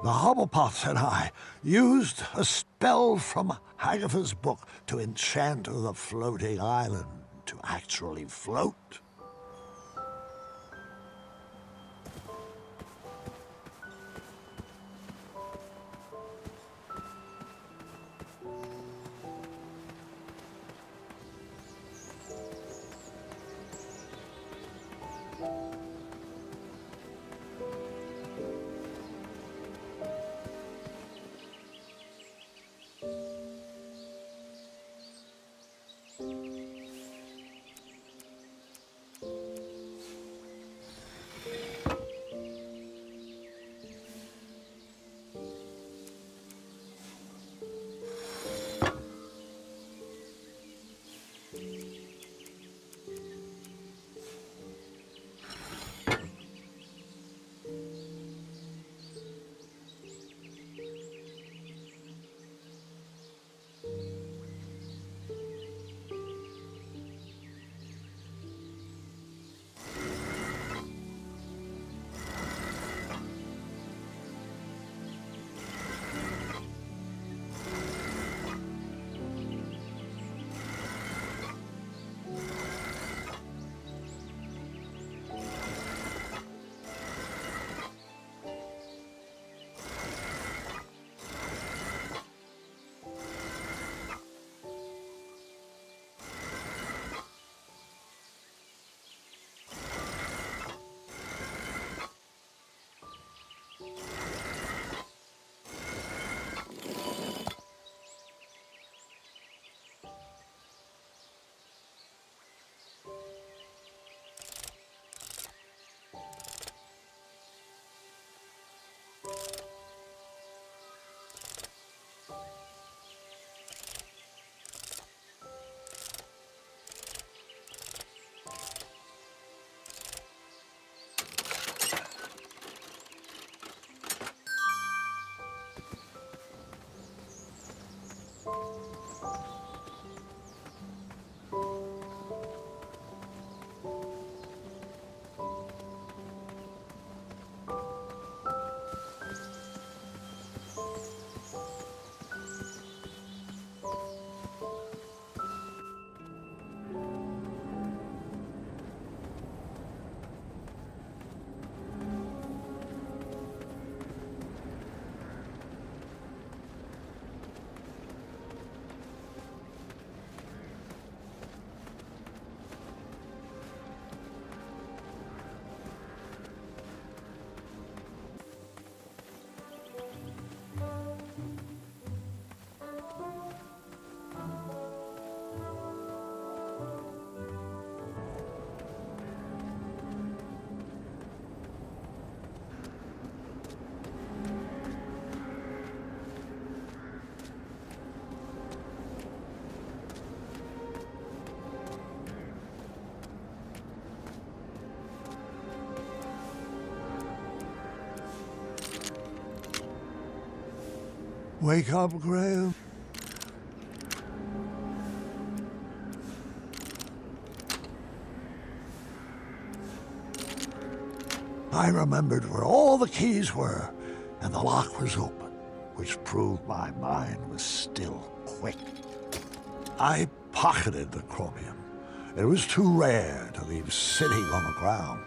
The Hobblepot and I used a spell from Hagatha's book to enchant the floating island to actually float. Wake up, Graham. I remembered where all the keys were, and the lock was open, which proved my mind was still quick. I pocketed the chromium. It was too rare to leave sitting on the ground.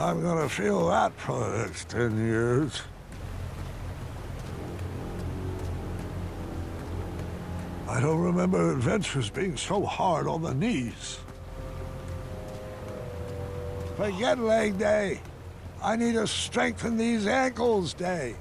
I'm gonna feel that for the next 10 years. I don't remember adventures being so hard on the knees. Forget leg day. I need to strengthen these ankles day.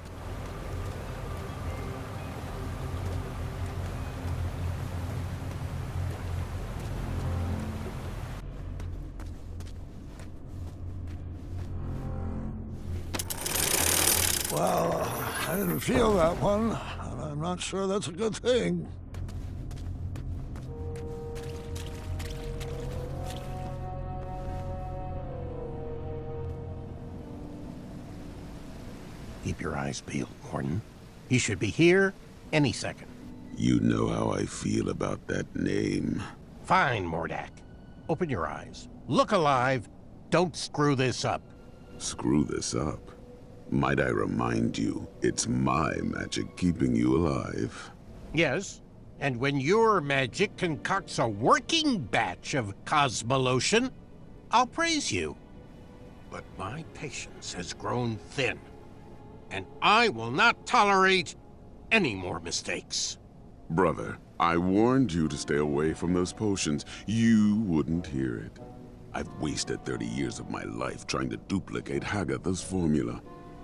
Well, I didn't feel that one, and I'm not sure that's a good thing. Keep your eyes peeled, Gordon. He should be here any second. You know how I feel about that name. Fine, Mordak. Open your eyes. Look alive. Don't screw this up. Screw this up? Might I remind you, it's my magic keeping you alive. Yes, and when your magic concocts a working batch of Cosmolotion, I'll praise you. But my patience has grown thin, and I will not tolerate any more mistakes. Brother, I warned you to stay away from those potions. You wouldn't hear it. I've wasted 30 years of my life trying to duplicate Hagatha's formula.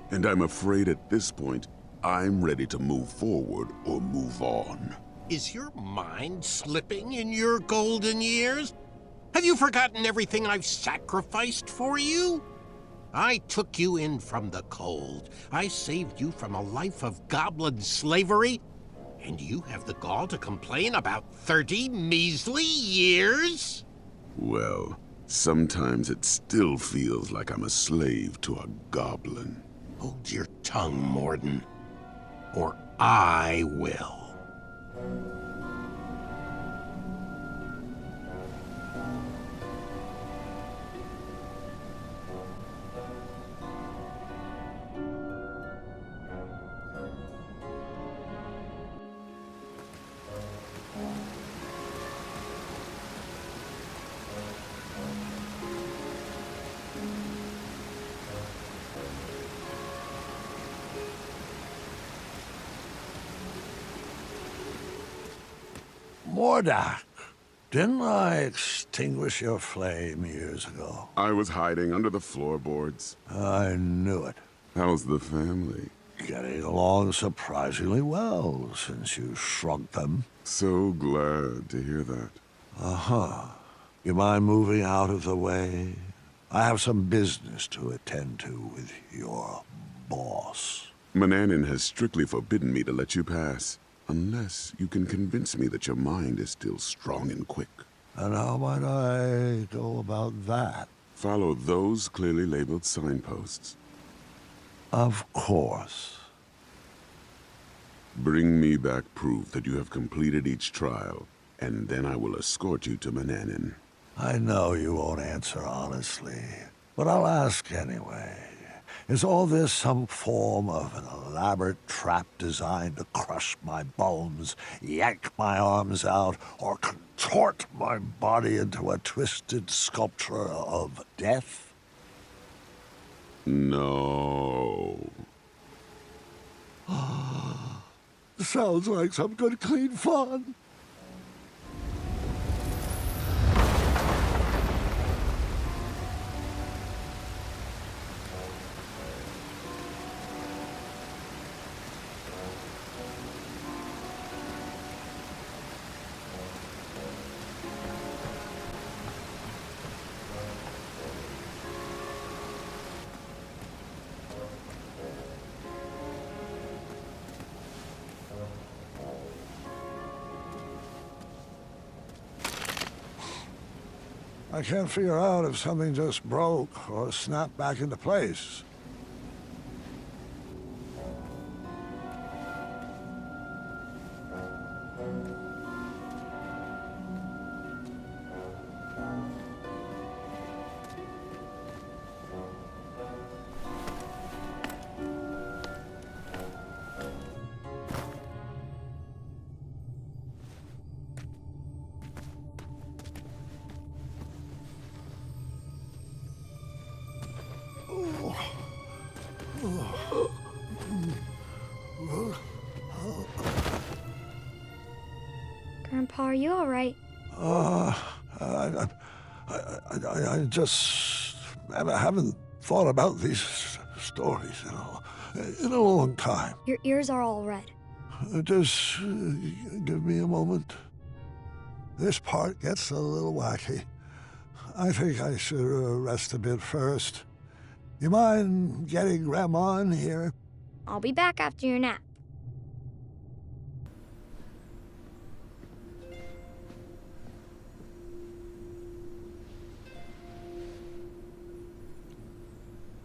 And I'm afraid at this point, I'm ready to move forward or move on. Is your mind slipping in your golden years? Have you forgotten everything I've sacrificed for you? I took you in from the cold. I saved you from a life of goblin slavery. And you have the gall to complain about 30 measly years? Well, sometimes it still feels like I'm a slave to a goblin. Hold your tongue, Morden, or I will. Mordak, didn't I extinguish your flame years ago? I was hiding under the floorboards. I knew it. How's the family? Getting along surprisingly well since you shrunk them. So glad to hear that. Uh-huh. You mind moving out of the way? I have some business to attend to with your boss. Mananin has strictly forbidden me to let you pass. Unless you can convince me that your mind is still strong and quick. And how might I go about that? Follow those clearly labeled signposts. Of course. Bring me back proof that you have completed each trial, and then I will escort you to Mananin. I know you won't answer honestly, but I'll ask anyway. Is all this some form of an elaborate trap designed to crush my bones, yank my arms out, or contort my body into a twisted sculpture of death? No. Sounds like some good clean fun. I can't figure out if something just broke or snapped back into place. Grandpa, are you all right? I just haven't thought about these stories, in a long time. Your ears are all red. Just give me a moment. This part gets a little wacky. I think I should rest a bit first. You mind getting Grandma in here? I'll be back after your nap.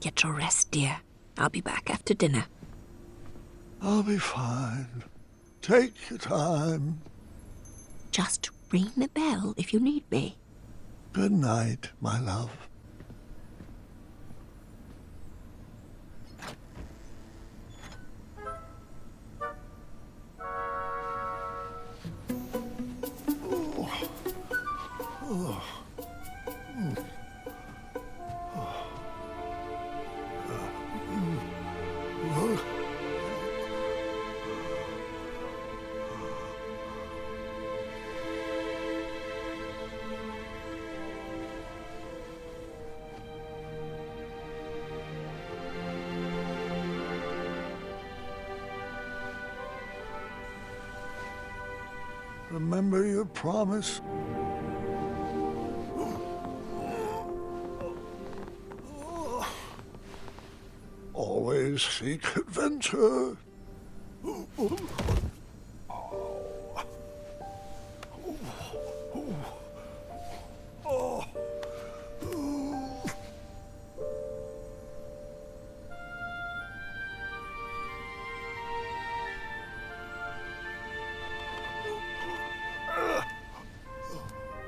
Get your rest, dear. I'll be back after dinner. I'll be fine. Take your time. Just ring the bell if you need me. Good night, my love. Remember your promise? Always seek adventure.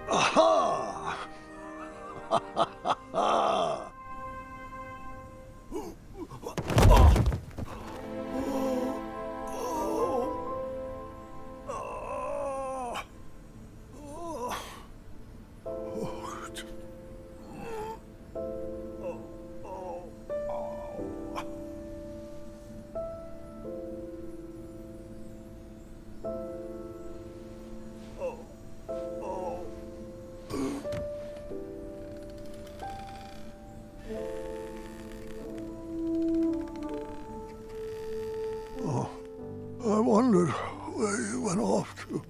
Aha! I wondered where you went off to.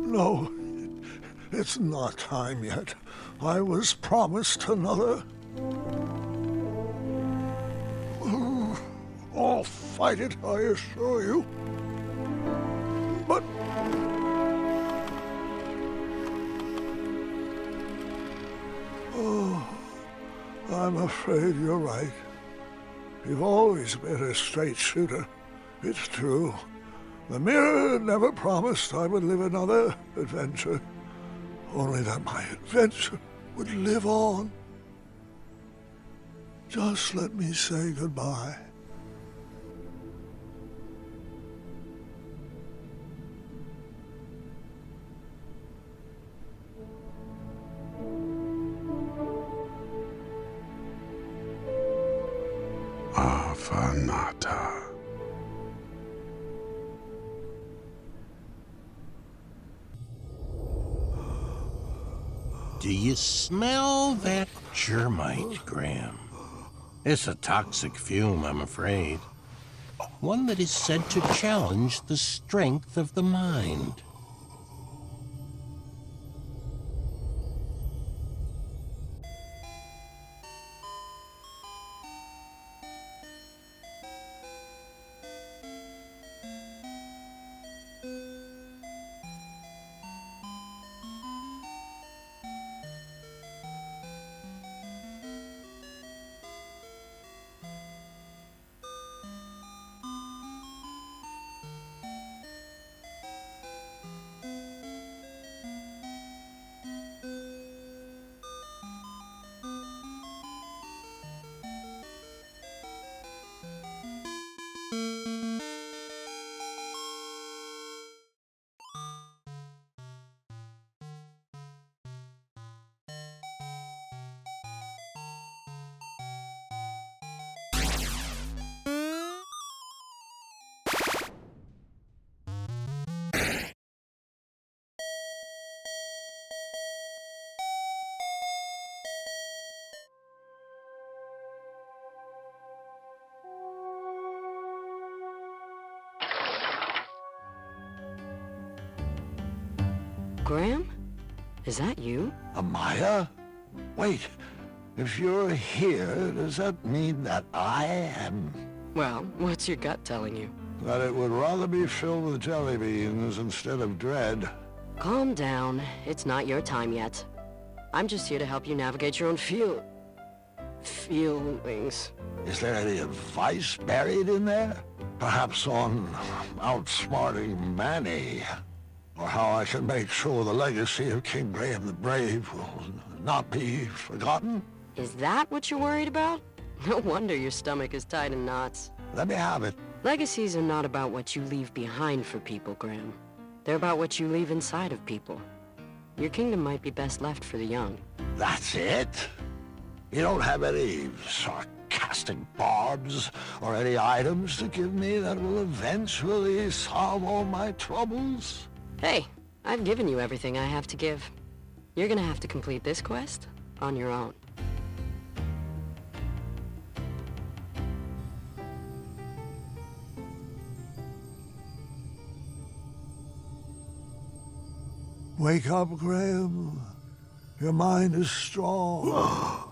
No, it's not time yet. I was promised another. I'll fight it, I assure you. But... oh, I'm afraid you're right. You've always been a straight shooter. It's true. The mirror never promised I would live another adventure. Only that my adventure would live on. Just let me say goodbye. Afanata. Do you smell that germite, Graham? It's a toxic fume, I'm afraid. One that is said to challenge the strength of the mind. Graham? Is that you? Amaya? Wait, if you're here, does that mean that I am? Well, what's your gut telling you? That it would rather be filled with jelly beans instead of dread. Calm down. It's not your time yet. I'm just here to help you navigate your own feelings. Is there any advice buried in there? Perhaps on outsmarting Manny? Or how I can make sure the legacy of King Graham the Brave will not be forgotten? Is that what you're worried about? No wonder your stomach is tied in knots. Let me have it. Legacies are not about what you leave behind for people, Graham. They're about what you leave inside of people. Your kingdom might be best left for the young. That's it? You don't have any sarcastic barbs or any items to give me that will eventually solve all my troubles? Hey, I've given you everything I have to give. You're gonna have to complete this quest on your own. Wake up, Graham. Your mind is strong.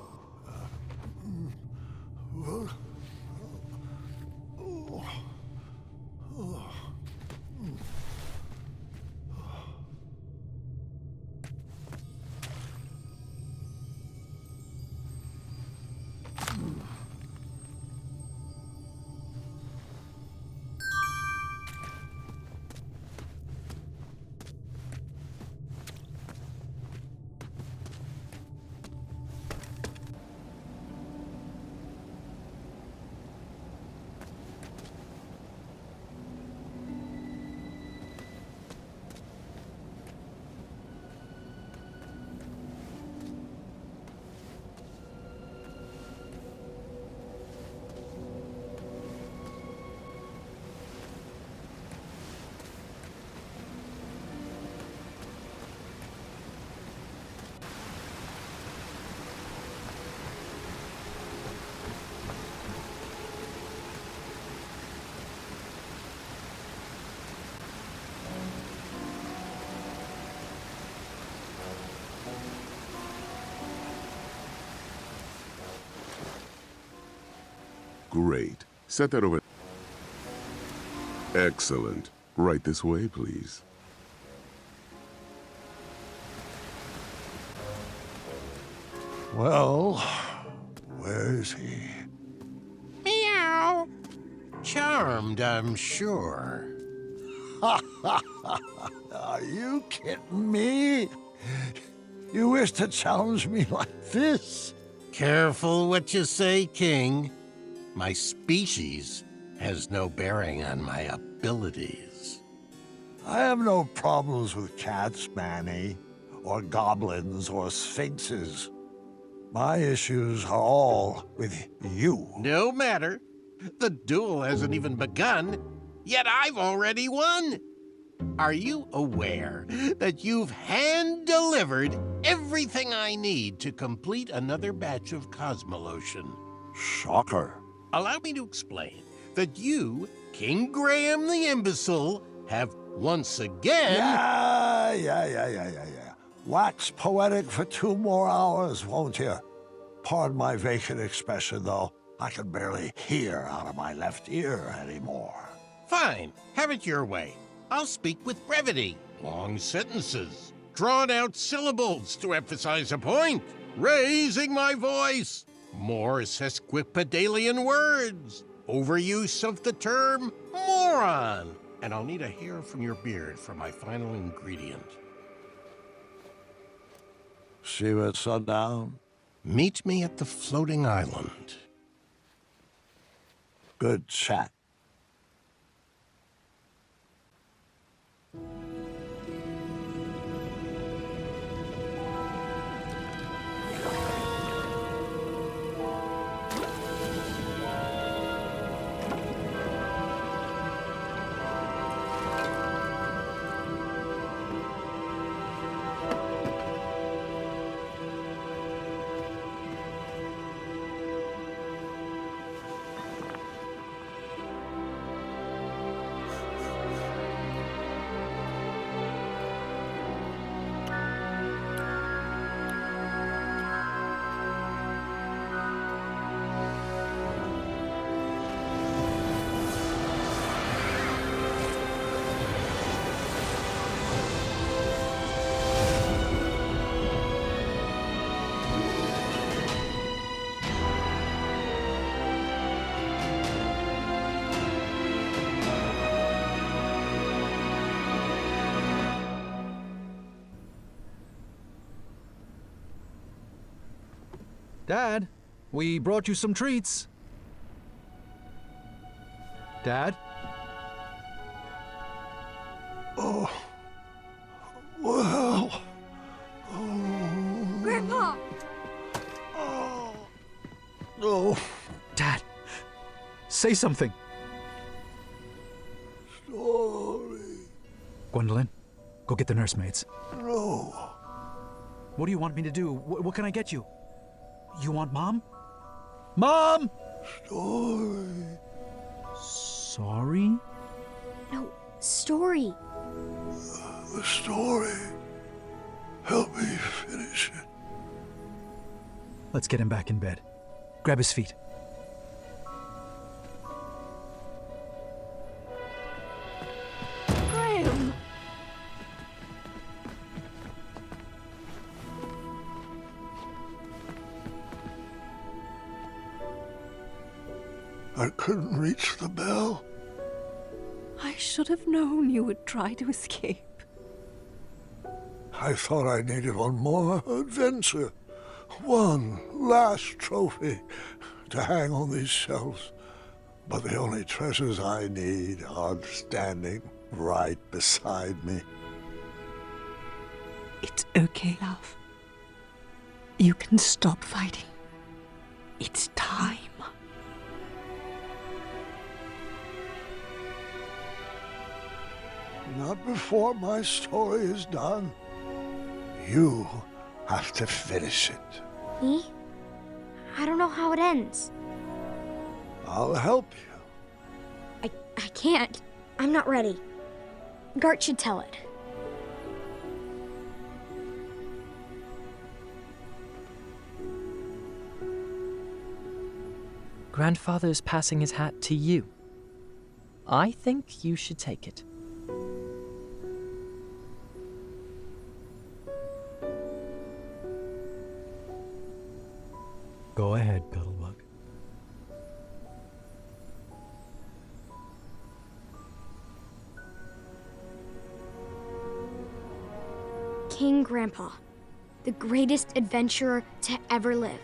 Great. Set that over. Excellent. Right this way, please. Well, where is he? Meow. Charmed, I'm sure. Are you kidding me? You wish to challenge me like this? Careful what you say, King. My species has no bearing on my abilities. I have no problems with cats, Manny, or goblins, or sphinxes. My issues are all with you. No matter. The duel hasn't even begun, yet I've already won. Are you aware that you've hand-delivered everything I need to complete another batch of Cosmolotion? Shocker. Allow me to explain that you, King Graham the Imbecile, have once again... Yeah. Wax poetic for 2 more hours, won't you? Pardon my vacant expression, though. I can barely hear out of my left ear anymore. Fine, have it your way. I'll speak with brevity, long sentences, drawn-out syllables to emphasize a point, raising my voice, more sesquipedalian words, overuse of the term moron, and I'll need a hair from your beard for my final ingredient. See you at sundown? Meet me at the floating island. Good chat. Dad, we brought you some treats. Dad? Oh. Well. Grandpa! Oh. No. Dad, say something. Story. Gwendolyn, go get the nursemaids. No. What do you want me to do? What can I get you? You want Mom? Mom! Story. Sorry? No, story. The story. Help me finish it. Let's get him back in bed. Grab his feet. Graham! I couldn't reach the bell. I should have known you would try to escape. I thought I needed one more adventure. One last trophy to hang on these shelves. But the only treasures I need are standing right beside me. It's okay, love. You can stop fighting. It's time. Not before my story is done. You have to finish it. Me? I don't know how it ends. I'll help you. I can't. I'm not ready. Gart should tell it. Grandfather's passing his hat to you. I think you should take it. Go ahead, Cuddlebug. King Grandpa, the greatest adventurer to ever live,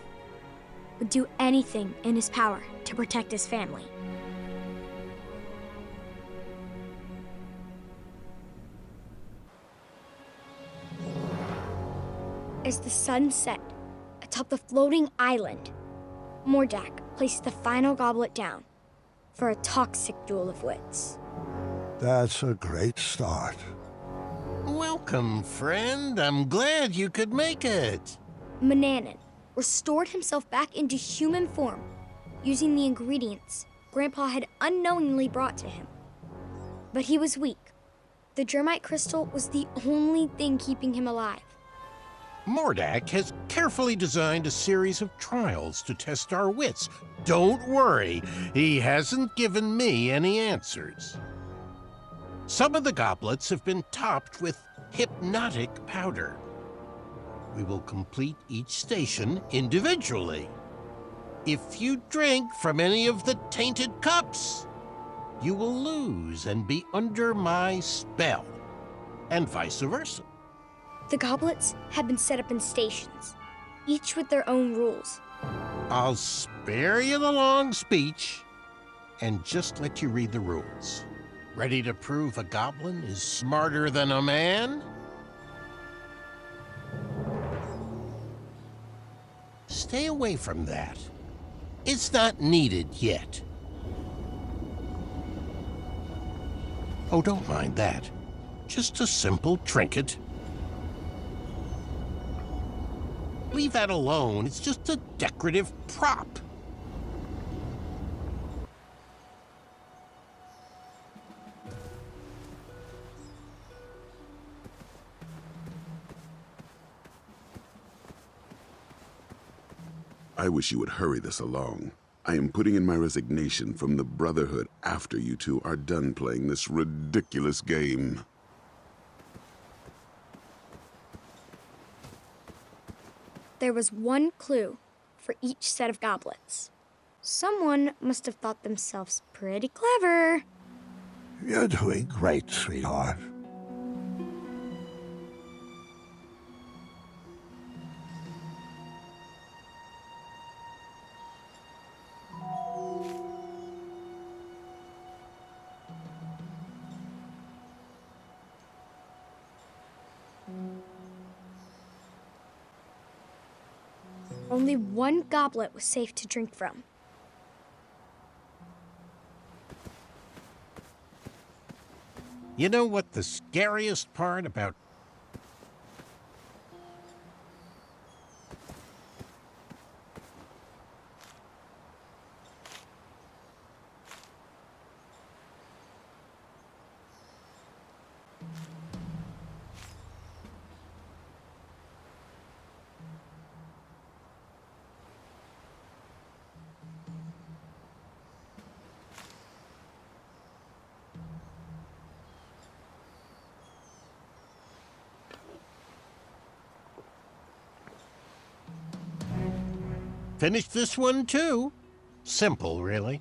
would do anything in his power to protect his family. As the sun set atop the floating island, Mordak placed the final goblet down for a toxic duel of wits. That's a great start. Welcome, friend. I'm glad you could make it. Mananan restored himself back into human form using the ingredients Grandpa had unknowingly brought to him. But he was weak. The germite crystal was the only thing keeping him alive. Mordak has carefully designed a series of trials to test our wits. Don't worry, he hasn't given me any answers. Some of the goblets have been topped with hypnotic powder. We will complete each station individually. If you drink from any of the tainted cups, you will lose and be under my spell, and vice versa. The goblets had been set up in stations, each with their own rules. I'll spare you the long speech and just let you read the rules. Ready to prove a goblin is smarter than a man? Stay away from that. It's not needed yet. Oh, don't mind that. Just a simple trinket. Leave that alone. It's just a decorative prop. I wish you would hurry this along. I am putting in my resignation from the Brotherhood after you two are done playing this ridiculous game. There was one clue for each set of goblets. Someone must have thought themselves pretty clever. You're doing great, sweetheart. Only one goblet was safe to drink from. You know what the scariest part about finish this one too? Simple, really.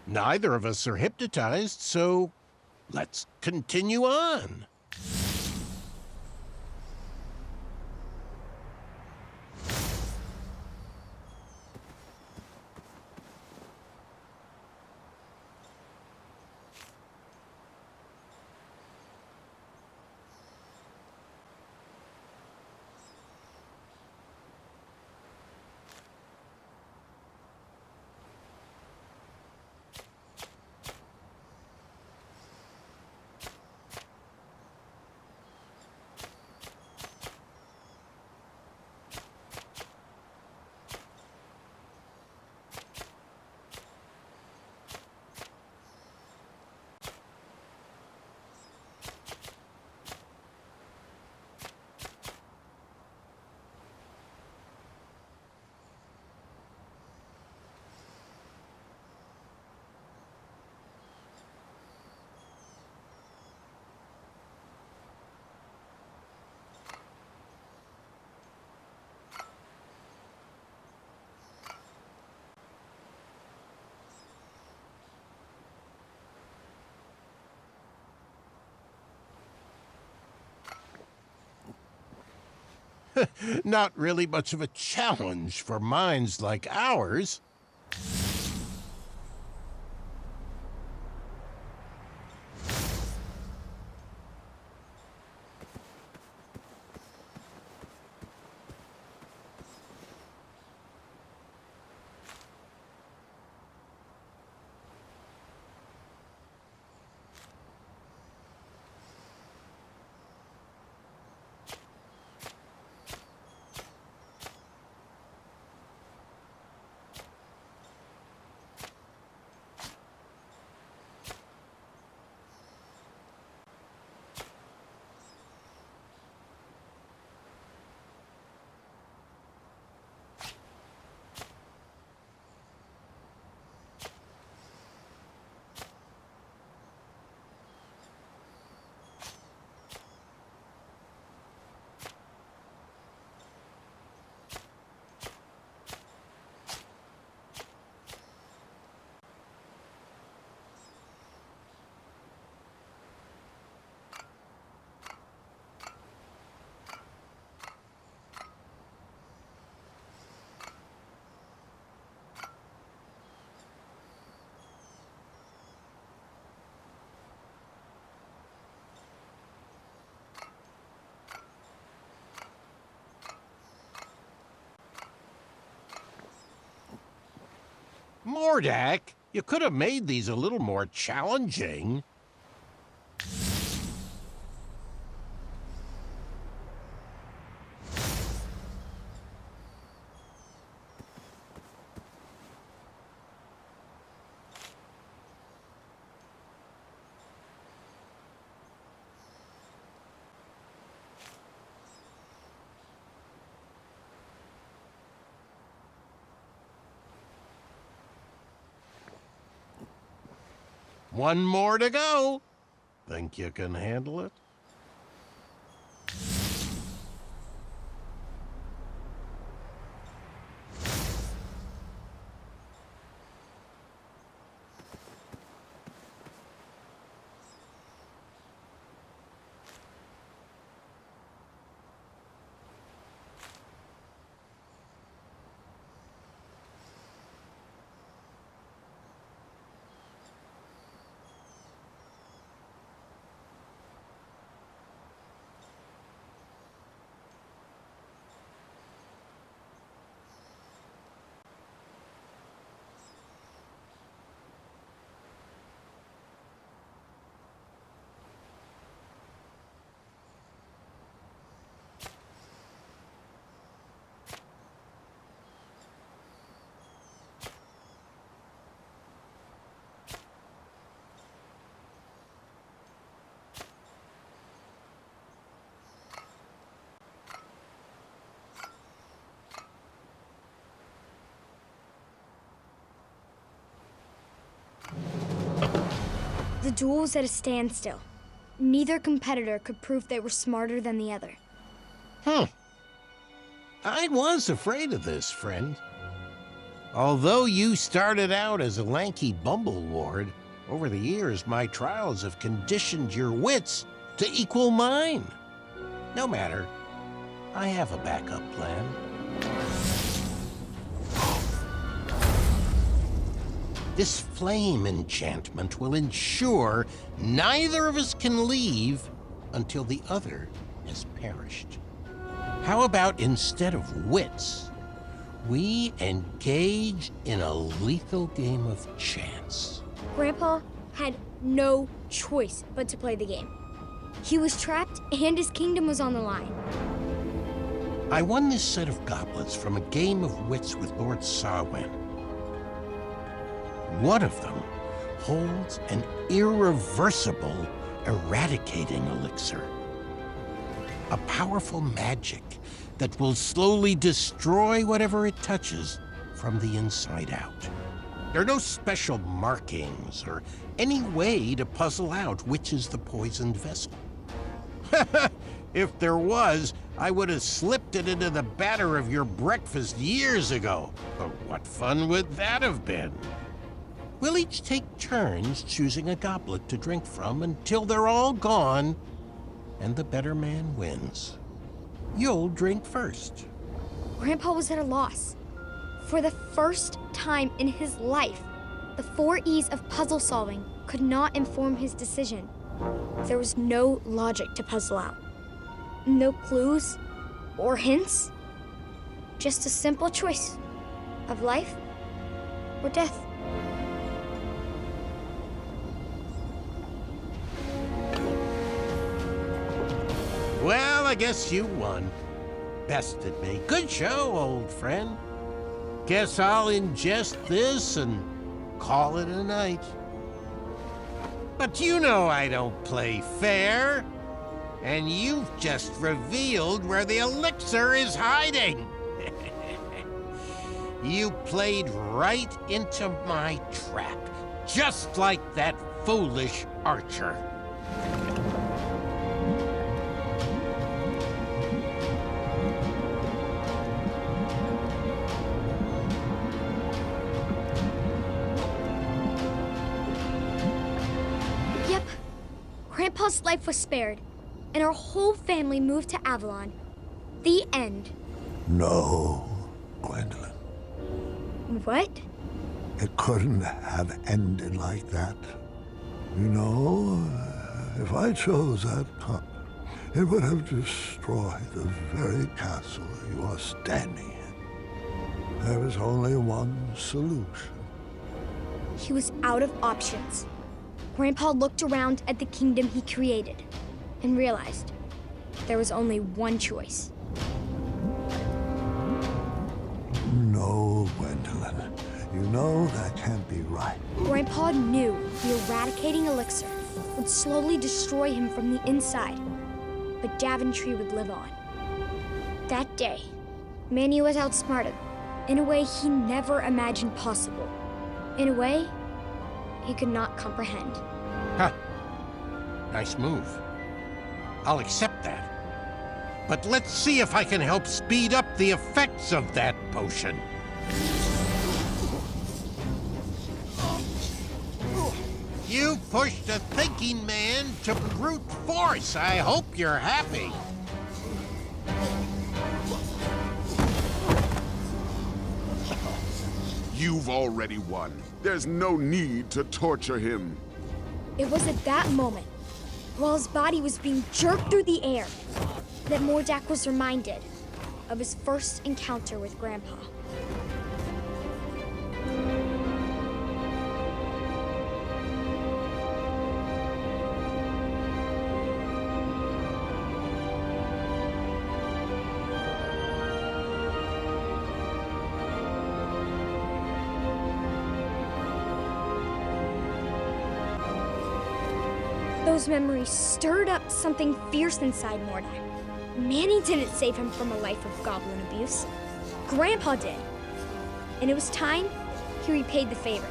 Neither of us are hypnotized, so let's continue on. Not really much of a challenge for minds like ours. Mordak, you could have made these a little more challenging. One more to go. Think you can handle it? The duel was at a standstill. Neither competitor could prove they were smarter than the other. I was afraid of this, friend. Although you started out as a lanky bumbleward, over the years my trials have conditioned your wits to equal mine. No matter, I have a backup plan. This flame enchantment will ensure neither of us can leave until the other has perished. How about instead of wits, we engage in a lethal game of chance? Grandpa had no choice but to play the game. He was trapped and his kingdom was on the line. I won this set of goblets from a game of wits with Lord Sarwen. One of them holds an irreversible eradicating elixir. A powerful magic that will slowly destroy whatever it touches from the inside out. There are no special markings or any way to puzzle out which is the poisoned vessel. If there was, I would have slipped it into the batter of your breakfast years ago. But what fun would that have been? We'll each take turns choosing a goblet to drink from until they're all gone, and the better man wins. You'll drink first. Grandpa was at a loss. For the first time in his life, the 4 E's of puzzle solving could not inform his decision. There was no logic to puzzle out. No clues or hints. Just a simple choice of life or death. Well, I guess you won. Bested me. Good show, old friend. Guess I'll ingest this and call it a night. But you know I don't play fair. And you've just revealed where the elixir is hiding. You played right into my trap, just like that foolish archer. Yep. Grandpa's life was spared, and our whole family moved to Avalon. The end. No, Gwendolyn. What? It couldn't have ended like that. You know, if I chose that cup, it would have destroyed the very castle you are standing in. There was only one solution. He was out of options. Grandpa looked around at the kingdom he created and realized there was only one choice. No, Gwendolyn. You know that can't be right. Grandpa knew the eradicating elixir would slowly destroy him from the inside, but Daventry would live on. That day, Manny was outsmarted in a way he never imagined possible. In a way, he could not comprehend. Huh. Nice move. I'll accept that. But let's see if I can help speed up the effects of that potion. You pushed a thinking man to brute force. I hope you're happy. You've already won. There's no need to torture him. It was at that moment, while his body was being jerked through the air, that Mordak was reminded of his first encounter with Grandpa. Those memories stirred up something fierce inside Mordak. Manny didn't save him from a life of goblin abuse. Grandpa did. And it was time he repaid the favor.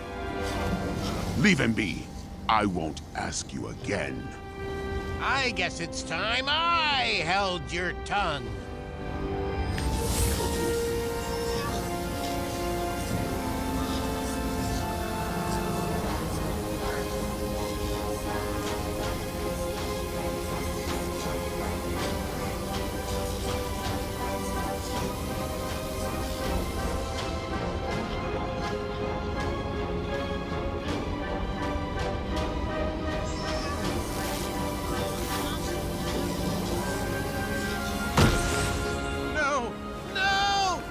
Leave him be. I won't ask you again. I guess it's time I held your tongue. No! No!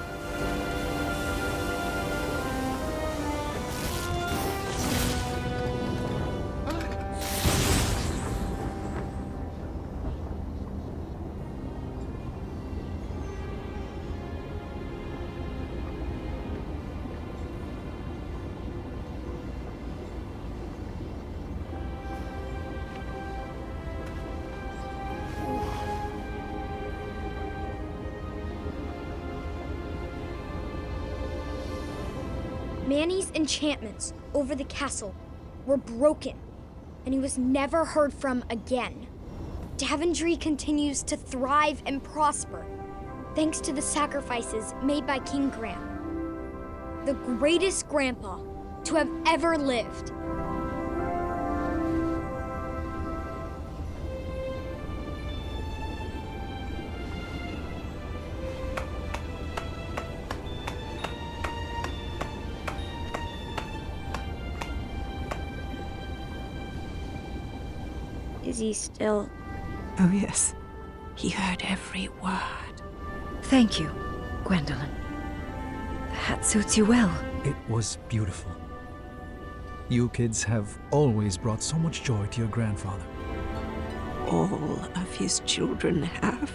Manny's enchantments over the castle were broken, and he was never heard from again. Daventry continues to thrive and prosper, thanks to the sacrifices made by King Graham, the greatest grandpa to have ever lived. Is he still... Oh, yes. He heard every word. Thank you, Gwendolyn. The hat suits you well. It was beautiful. You kids have always brought so much joy to your grandfather. All of his children have.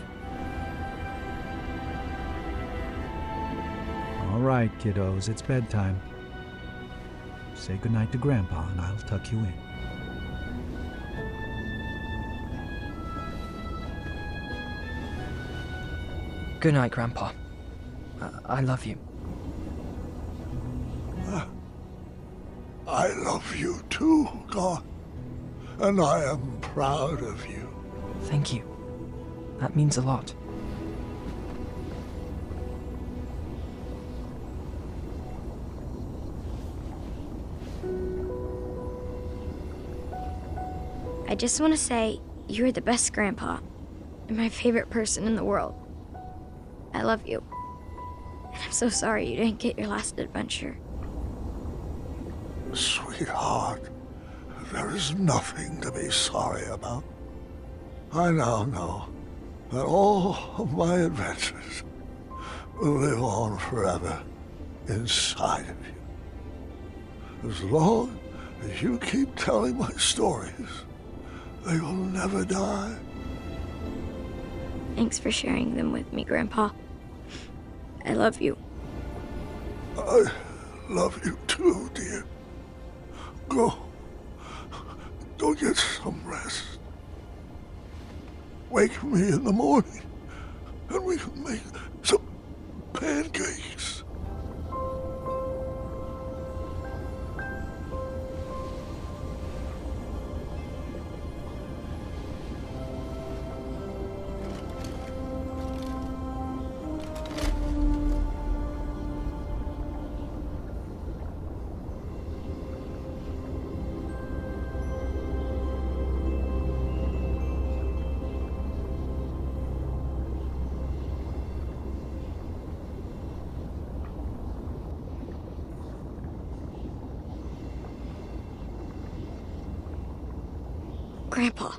All right, kiddos, it's bedtime. Say goodnight to Grandpa, and I'll tuck you in. Good night, Grandpa. I love you. I love you too, God. And I am proud of you. Thank you. That means a lot. I just want to say you're the best grandpa and my favorite person in the world. I love you. And I'm so sorry you didn't get your last adventure. Sweetheart, there is nothing to be sorry about. I now know that all of my adventures will live on forever inside of you. As long as you keep telling my stories, they will never die. Thanks for sharing them with me, Grandpa. I love you. I love you too, dear. Go get some rest. Wake me in the morning, and we can make some pancakes. Grandpa.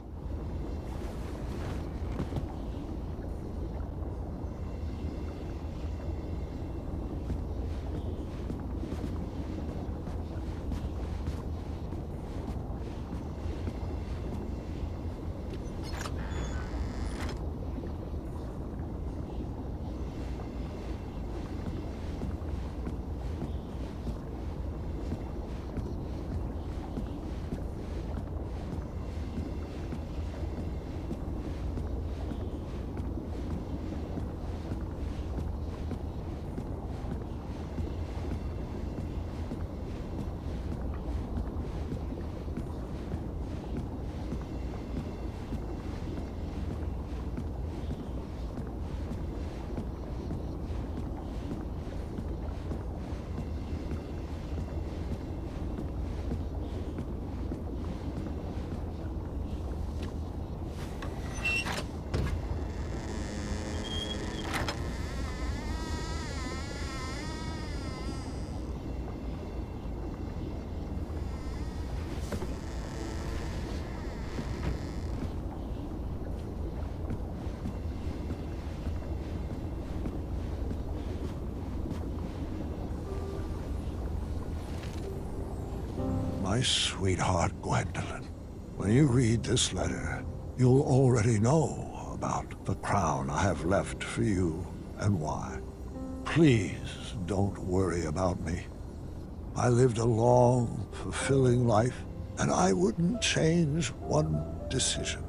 My sweetheart, Gwendolyn, when you read this letter, you'll already know about the crown I have left for you and why. Please don't worry about me. I lived a long, fulfilling life, and I wouldn't change one decision.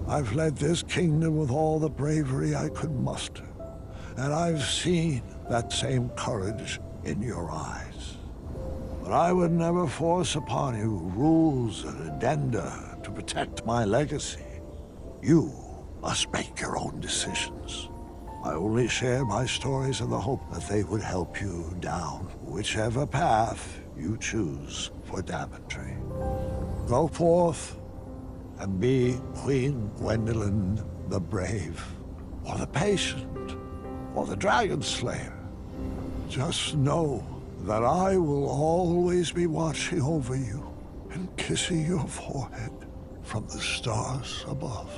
I've led this kingdom with all the bravery I could muster, and I've seen that same courage in your eyes. But I would never force upon you rules and addenda to protect my legacy. You must make your own decisions. I only share my stories in the hope that they would help you down whichever path you choose for Daventry. Go forth and be Queen Gwendolyn the Brave, or the Patient, or the Dragon Slayer. Just know that I will always be watching over you and kissing your forehead from the stars above.